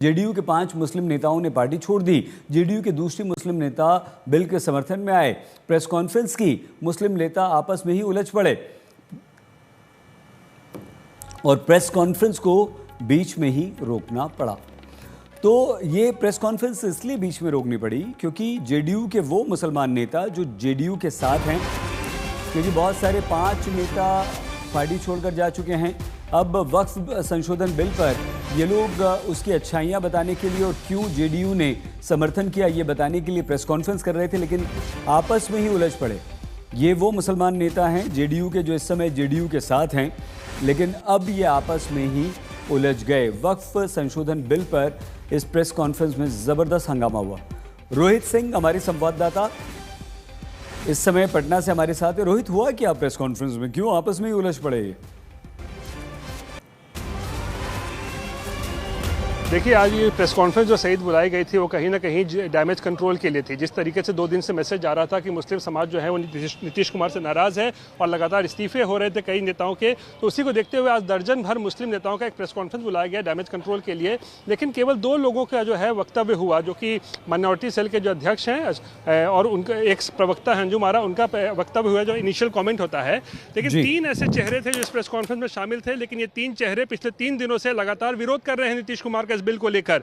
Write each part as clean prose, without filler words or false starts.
JDU के 5 मुस्लिम नेताओं ने पार्टी छोड़ दी। जेडीयू के दूसरी मुस्लिम नेता बिल के समर्थन में आए। प्रेस कॉन्फ्रेंस की, मुस्लिम नेता आपस में ही उलझ पड़े और प्रेस कॉन्फ्रेंस को बीच में ही रोकना पड़ा। तो ये प्रेस कॉन्फ्रेंस इसलिए बीच में रोकनी पड़ी क्योंकि जेडीयू के वो मुसलमान नेता जो जेडीयू के साथ हैं, क्योंकि बहुत सारे 5 नेता पार्टी छोड़कर जा चुके हैं। अब वक्फ संशोधन बिल पर ये लोग उसकी अच्छाइयाँ बताने के लिए और क्यों जेडीयू ने समर्थन किया ये बताने के लिए प्रेस कॉन्फ्रेंस कर रहे थे, लेकिन आपस में ही उलझ पड़े। ये वो मुसलमान नेता हैं जेडीयू के जो इस समय जेडीयू के साथ हैं, लेकिन अब ये आपस में ही उलझ गए। वक्फ संशोधन बिल पर इस प्रेस कॉन्फ्रेंस में ज़बरदस्त हंगामा हुआ। रोहित सिंह हमारे संवाददाता इस समय पटना से हमारे साथ है। रोहित, हुआ क्या प्रेस कॉन्फ्रेंस में, क्यों आपस में ही उलझ पड़े? देखिए, आज ये प्रेस कॉन्फ्रेंस जो सईद बुलाई गई थी वो कहीं ना कहीं डैमेज कंट्रोल के लिए थी। जिस तरीके से 2 दिन से मैसेज जा रहा था कि मुस्लिम समाज जो है वो नीतीश कुमार से नाराज़ है और लगातार इस्तीफे हो रहे थे कई नेताओं के, तो उसी को देखते हुए आज दर्जन भर मुस्लिम नेताओं का एक प्रेस कॉन्फ्रेंस बुलाया गया डैमेज कंट्रोल के लिए। लेकिन केवल 2 लोगों का जो है वक्तव्य हुआ, जो कि माइनॉरिटी सेल के जो अध्यक्ष हैं और उनका एक प्रवक्ता है अंजुम आरा, उनका वक्तव्य हुआ जो इनिशियल कॉमेंट होता है। लेकिन 3 ऐसे चेहरे थे जो इस प्रेस कॉन्फ्रेंस में शामिल थे, लेकिन ये 3 चेहरे पिछले 3 दिनों से लगातार विरोध कर रहे हैं नीतीश कुमार का इस बिल को लेकर,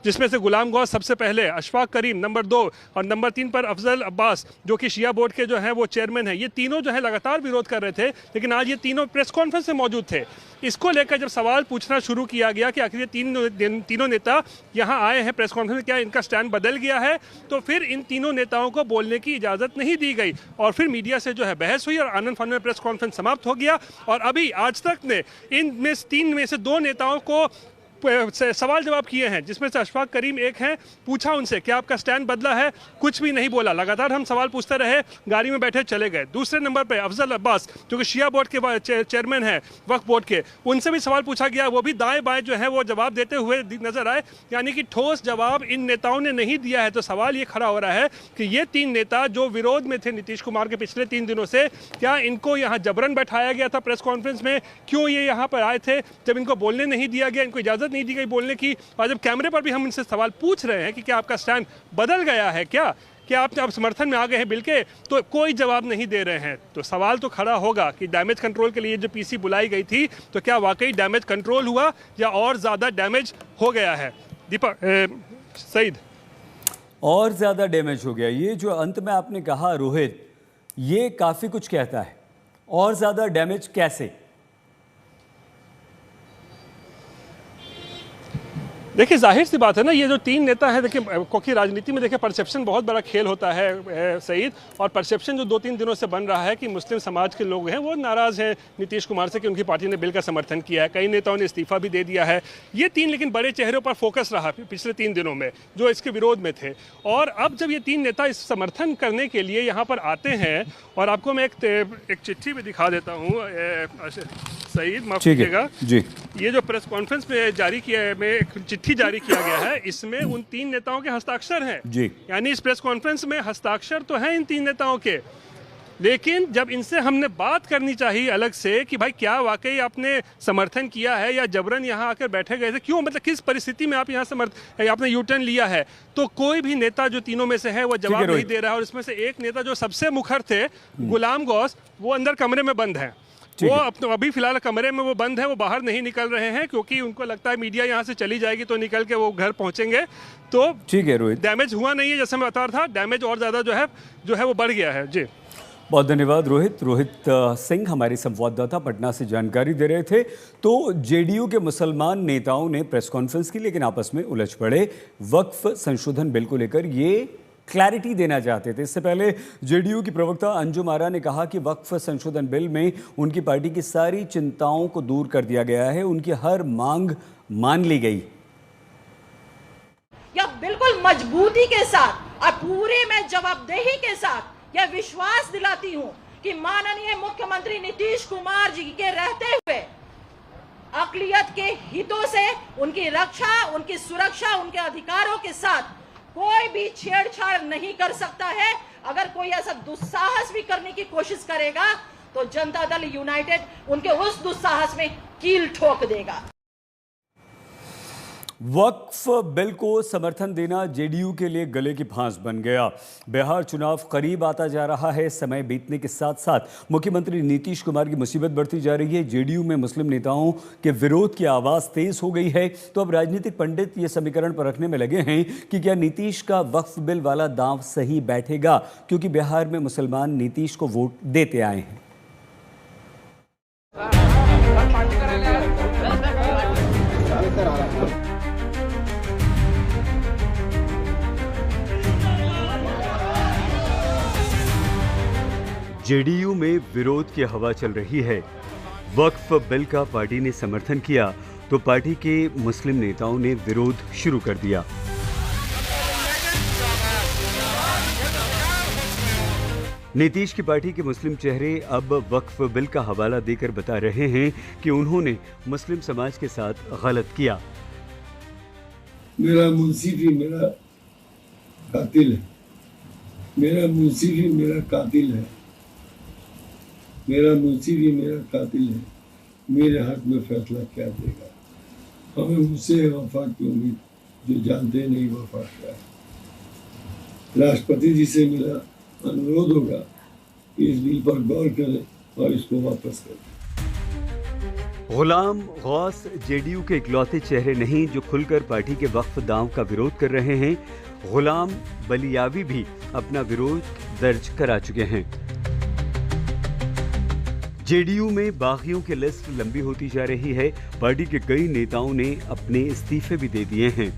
जिसमें से गुलाम गौस सबसे पहले, अशफाक करीम नंबर 2 और नंबर 3 पर अफजल अब्बास जो कि शिया बोर्ड के जो हैं वो चेयरमैन हैं। ये तीनों जो है लगातार विरोध कर रहे थे, लेकिन आज ये तीनों प्रेस कॉन्फ्रेंस में मौजूद थे। इसको लेकर जब सवाल पूछना शुरू किया गया कि आखिर ये तीनों नेता यहाँ आए हैं प्रेस कॉन्फ्रेंस में, क्या इनका स्टैंड बदल गया है, तो फिर इन तीनों नेताओं को बोलने की इजाज़त नहीं दी गई और फिर मीडिया से जो है बहस हुई और आनंद फानन में प्रेस कॉन्फ्रेंस समाप्त हो गया। और अभी आज तक ने इनमें 3 में से 2 नेताओं को सवाल जवाब किए हैं, जिसमें से अशफाक करीम एक हैं। पूछा उनसे क्या आपका स्टैंड बदला है, कुछ भी नहीं बोला। लगातार हम सवाल पूछते रहे, गाड़ी में बैठे चले गए। दूसरे नंबर पे अफजल अब्बास जो कि शिया बोर्ड के चेयरमैन हैं वक्फ बोर्ड के, उनसे भी सवाल पूछा गया, वो भी दाएं बाएं जो है वो जवाब देते हुए नजर आए, यानी कि ठोस जवाब इन नेताओं ने नहीं दिया है। तो सवाल ये खड़ा हो रहा है कि ये 3 नेता जो विरोध में थे नीतीश कुमार के पिछले 3 दिनों से, क्या इनको यहाँ जबरन बैठाया गया था प्रेस कॉन्फ्रेंस में? क्यों ये यहाँ पर आए थे जब इनको बोलने नहीं दिया गया, इनको इजाजत नहीं दी गई बोलने की? और जब कैमरे पर भी हम इनसे सवाल पूछ रहे हैं कि क्या आपका स्टैंड बदल गया है, क्या आप समर्थन में आ गए हैं बिल के, तो कोई जवाब नहीं दे रहे हैं। तो सवाल तो खड़ा होगा कि डैमेज कंट्रोल के लिए जो पीसी बुलाई गई थी, तो क्या वाकई डैमेज कंट्रोल हुआ या और ज्यादा डैमेज हो गया है? दीपक, सईद, और ज्यादा डैमेज हो गया। ये जो अंत में आपने कहा रोहित, ये काफी कुछ कहता है। और ज्यादा डैमेज कैसे? देखिए, जाहिर सी बात है ना, ये जो 3 नेता हैं, देखिए क्योंकि राजनीति में देखिए परसेप्शन बहुत बड़ा खेल होता है सईद, और परसेप्शन जो 2-3 दिनों से बन रहा है कि मुस्लिम समाज के लोग हैं वो नाराज़ हैं नीतीश कुमार से कि उनकी पार्टी ने बिल का समर्थन किया है। कई नेताओं ने इस्तीफा भी दे दिया है। ये 3 लेकिन बड़े चेहरों पर फोकस रहा पिछले 3 दिनों में जो इसके विरोध में थे। और अब जब ये 3 नेता इस समर्थन करने के लिए यहाँ पर आते हैं, और आपको मैं एक चिट्ठी भी दिखा देता हूँ सईद, माफ कीजिएगा जी, ये जो प्रेस कॉन्फ्रेंस में जारी किया है, में एक चिट्ठी जारी किया गया है, इसमें उन 3 नेताओं के हस्ताक्षर हैं जी। यानी इस प्रेस कॉन्फ्रेंस में हस्ताक्षर तो हैं इन 3 नेताओं के, लेकिन जब इनसे हमने बात करनी चाहिए अलग से कि भाई क्या वाकई आपने समर्थन किया है या जबरन यहाँ आकर बैठे गए थे, क्यों, मतलब किस परिस्थिति में आप यहाँ आपने यू टर्न लिया है, तो कोई भी नेता जो तीनों में से है वो जवाब नहीं दे रहा है। और इसमें से एक नेता जो सबसे मुखर थे, गुलाम गौस, वो अंदर कमरे में बंद है। वो अभी फिलहाल कमरे में वो बंद है, वो बाहर नहीं निकल रहे हैं क्योंकि उनको लगता है मीडिया यहाँ से चली जाएगी तो निकल के वो घर पहुंचेंगे। तो ठीक है रोहित, डैमेज हुआ नहीं है जैसे मैं बता रहा था, डैमेज और ज्यादा जो है वो बढ़ गया है जी। बहुत धन्यवाद रोहित। रोहित सिंह हमारे संवाददाता पटना से जानकारी दे रहे थे। तो जेडीयू के मुसलमान नेताओं ने प्रेस कॉन्फ्रेंस की, लेकिन आपस में उलझ पड़े। वक्फ संशोधन बिल को लेकर ये क्लैरिटी देना चाहते थे। इससे पहले जेडीयू की प्रवक्ता अंजुम आरा ने कहा कि वक्फ संशोधन बिल में उनकी पार्टी की सारी चिंताओं को दूर कर दिया गया है, उनकी हर मांग मान ली गई। या बिल्कुल मजबूती के साथ और पूरे में जवाबदेही के साथ यह विश्वास दिलाती हूं कि माननीय मुख्यमंत्री नीतीश कुमार जी के रहते हुए अक़लियत के हितों से उनकी रक्षा, उनकी सुरक्षा, उनके अधिकारों के साथ कोई भी छेड़छाड़ नहीं कर सकता है। अगर कोई ऐसा दुस्साहस भी करने की कोशिश करेगा तो जनता दल यूनाइटेड उनके उस दुस्साहस में कील ठोक देगा। वक्फ बिल को समर्थन देना जेडीयू के लिए गले की फांस बन गया। बिहार चुनाव करीब आता जा रहा है। समय बीतने के साथ साथ मुख्यमंत्री नीतीश कुमार की मुसीबत बढ़ती जा रही है। जेडीयू में मुस्लिम नेताओं के विरोध की आवाज तेज हो गई है। तो अब राजनीतिक पंडित ये समीकरण परखने में लगे हैं कि क्या नीतीश का वक्फ बिल वाला दांव सही बैठेगा, क्योंकि बिहार में मुसलमान नीतीश को वोट देते आए हैं। जेडीयू में विरोध की हवा चल रही है। वक्फ बिल का पार्टी ने समर्थन किया तो पार्टी के मुस्लिम नेताओं ने विरोध शुरू कर दिया। नीतीश की पार्टी के मुस्लिम चेहरे अब वक्फ बिल का हवाला देकर बता रहे हैं कि उन्होंने मुस्लिम समाज के साथ गलत किया। मेरा मुंशी भी मेरा कातिल है, मेरा मुंशी भी मेरा कातिल है, मेरा मुंशी भी मेरा कातिल है। मेरे हक में फैसला क्या देगा? हमें मुझसे वफा की उम्मीद, जो जानते नहीं वफा क्या है। राष्ट्रपति जी से मेरा अनुरोध होगा कि इस बिल पर गौर करें और इसको वापस करें। गुलाम गौस जेडीयू के इकलौते चेहरे नहीं जो खुलकर पार्टी के वक्फ दांव का विरोध कर रहे हैं। गुलाम बलियावी भी अपना विरोध दर्ज करा चुके हैं। जेडीयू में बागियों की लिस्ट लंबी होती जा रही है। पार्टी के कई नेताओं ने अपने इस्तीफे भी दे दिए हैं।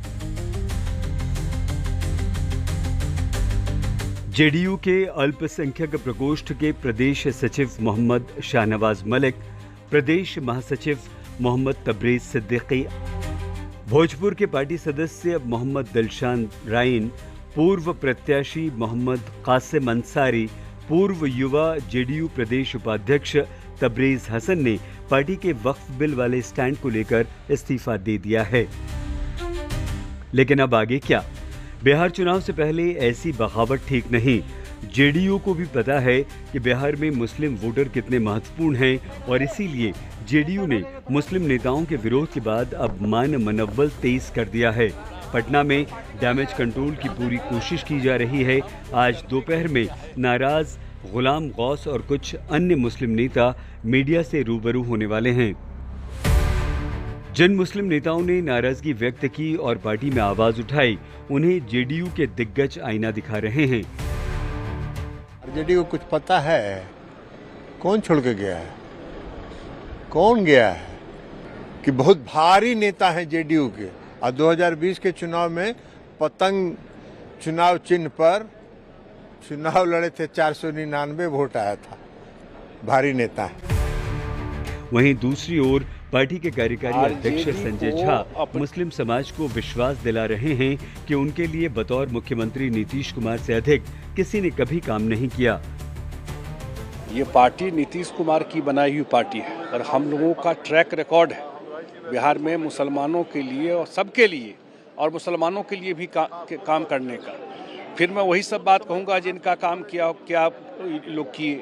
जेडीयू के अल्पसंख्यक प्रकोष्ठ के प्रदेश सचिव मोहम्मद शाहनवाज मलिक, प्रदेश महासचिव मोहम्मद तबरेज सिद्दीकी, भोजपुर के पार्टी सदस्य मोहम्मद दिलशान राइन, पूर्व प्रत्याशी मोहम्मद कासिम अंसारी, पूर्व युवा जेडीयू प्रदेश उपाध्यक्ष तबरेज हसन ने पार्टी के वक्फ बिल वाले स्टैंड को लेकर इस्तीफा दे दिया है। लेकिन अब आगे क्या? बिहार चुनाव से पहले ऐसी बगावत ठीक नहीं। जेडीयू को भी पता है कि बिहार में मुस्लिम वोटर कितने महत्वपूर्ण हैं और इसीलिए जेडीयू ने मुस्लिम नेताओं के विरोध के बाद अब मान मनव्वल तेज कर दिया है। पटना में डैमेज कंट्रोल की पूरी कोशिश की जा रही है। आज दोपहर में नाराज गुलाम गौस और कुछ अन्य मुस्लिम नेता मीडिया से रूबरू होने वाले हैं। जिन मुस्लिम नेताओं ने नाराजगी व्यक्त की और पार्टी में आवाज उठाई, उन्हें जेडीयू के दिग्गज आईना दिखा रहे हैं। जेडीयू को कुछ पता है कौन छोड़ के गया है, कौन गया है, कि बहुत भारी नेता हैं जेडीयू के। और 2020 के चुनाव में पतंग चुनाव चिन्ह पर चुनाव लड़े थे, 499 वोट आया था। भारी नेता है। वहीं दूसरी ओर पार्टी के कार्यकारी अध्यक्ष संजय झा मुस्लिम समाज को विश्वास दिला रहे हैं कि उनके लिए बतौर मुख्यमंत्री नीतीश कुमार से अधिक किसी ने कभी काम नहीं किया। ये पार्टी नीतीश कुमार की बनाई हुई पार्टी है और हम लोगों का ट्रैक रिकॉर्ड है बिहार में मुसलमानों के लिए और सबके लिए और मुसलमानों के लिए भी काम करने का। फिर मैं वही सब बात कहूँगा जिनका काम किया क्या लोग किए,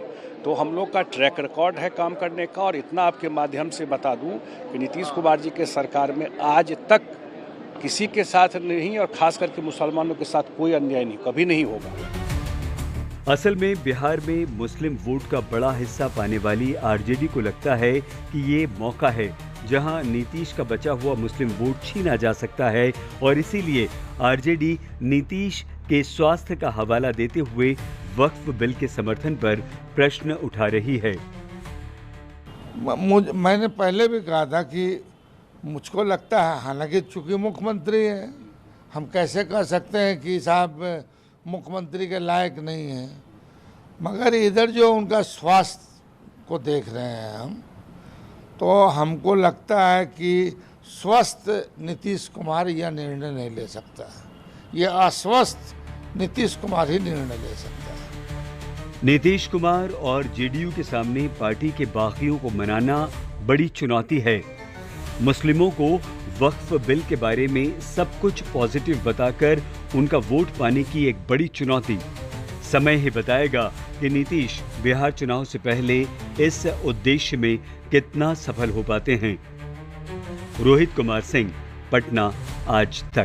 तो हम लोग का ट्रैक रिकॉर्ड है काम करने का। और इतना आपके माध्यम से बता दूं कि नीतीश कुमार जी के सरकार में आज तक किसी के साथ नहीं और खास करके मुसलमानों के साथ कोई अन्याय नहीं, कभी नहीं होगा। असल में बिहार में मुस्लिम वोट का बड़ा हिस्सा पाने वाली आरजेडी को लगता है कि ये मौका है जहां नीतीश का बचा हुआ मुस्लिम वोट छीना जा सकता है और इसीलिए आरजेडी नीतीश के स्वास्थ्य का हवाला देते हुए वक्फ बिल के समर्थन पर प्रश्न उठा रही है। मैंने पहले भी कहा था कि मुझको लगता है, हालांकि चूंकि मुख्यमंत्री है, हम कैसे कह सकते हैं कि साहब मुख्यमंत्री के लायक नहीं है, मगर इधर जो उनका स्वास्थ्य को देख रहे हैं हम, तो हमको लगता है कि स्वस्थ नीतीश कुमार यह निर्णय नहीं ले सकता। ये अस्वस्थ नीतीश कुमार ही निर्णय ले सकता है। नीतीश कुमार और जेडीयू के सामने पार्टी के बागियों को मनाना बड़ी चुनौती है। मुस्लिमों को वक्फ बिल के बारे में सब कुछ पॉजिटिव बताकर उनका वोट पाने की एक बड़ी चुनौती। समय ही बताएगा कि नीतीश बिहार चुनाव से पहले इस उद्देश्य में कितना सफल हो पाते हैं। रोहित कुमार सिंह, पटना आज तक।